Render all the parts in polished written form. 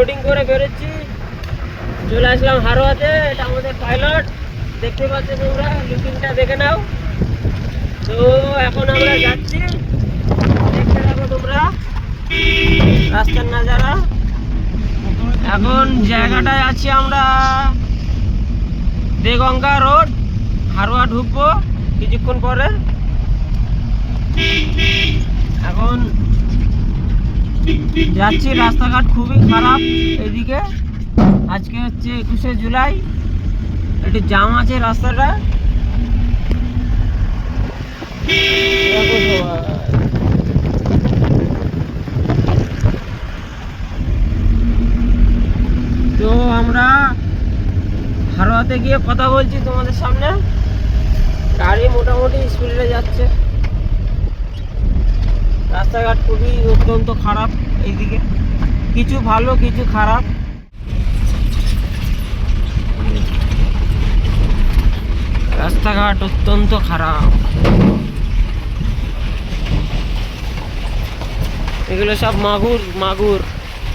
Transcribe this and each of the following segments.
Loading করে বেরোচ্ছি, চলে আসলাম হারোয়াতে। এটা আমাদের পাইলট, দেখতে পাচ্ছ তোমরা, লুকিংটা দেখে নাও। তো এখন আমরা যাচ্ছি, দেখতে থাকো তোমরা রাস্তার নাজারা। এখন জায়গাটায় আছি আমরা দেগঙ্গা রোড, হারোয়া ঢুকবো কিছুক্ষণ পরে। এখন যাচ্ছি, রাস্তাঘাট খুবই খারাপ এইদিকে। আজকে হচ্ছে 21শে জুলাই, একটু জাম আছে রাস্তাটা। তো আমরা হারোয়াতে গিয়ে কথা বলছি তোমাদের সামনে। গাড়ি মোটামুটি স্পিডে যাচ্ছে, রাস্তাঘাট খুবই অত্যন্ত খারাপ এইদিকে, কিছু ভালো কিছু খারাপ। রাস্তাঘাট অত্যন্ত খারাপ, এগুলো সব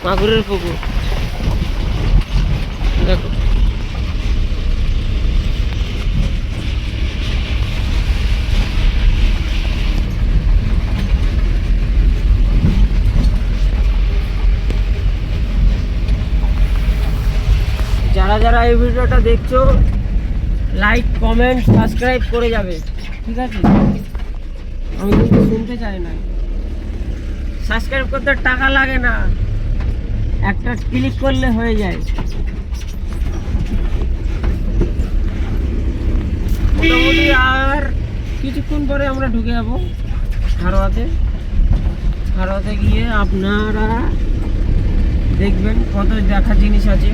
মাগুরের পুকুর। দেখো যারা যারা এই ভিডিওটা দেখছো, লাইক কমেন্ট সাবস্ক্রাইব করে যাবে, ঠিক আছে? আমি কিন্তু শুনতে চাই না। সাবস্ক্রাইব করতে টাকা লাগে না, একটা ক্লিক করলে হয়ে যায়। মোটামুটি আর কিছুক্ষণ পরে আমরা ঢুকে যাবো হারোয়াতে। হারোয়াতে গিয়ে আপনারা দেখবেন কত দেখার জিনিস আছে।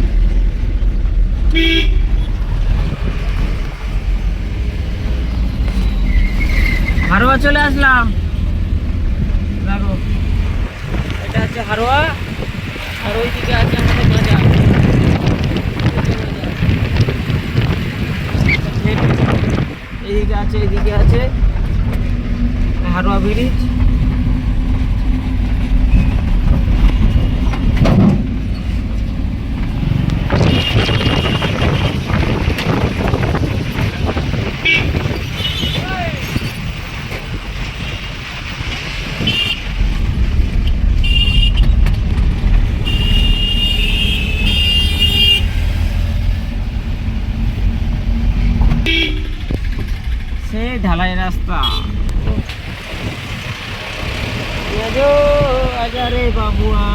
হারোয়া চলে আসলাম, দেখো এটা হচ্ছে হারোয়া, আর ওইদিকে আছে আমাদের বাজার। এইদিকে আছে হারোয়া ব্রিজ। ঢালাই রাস্তা, আজা রে বাবুয়া।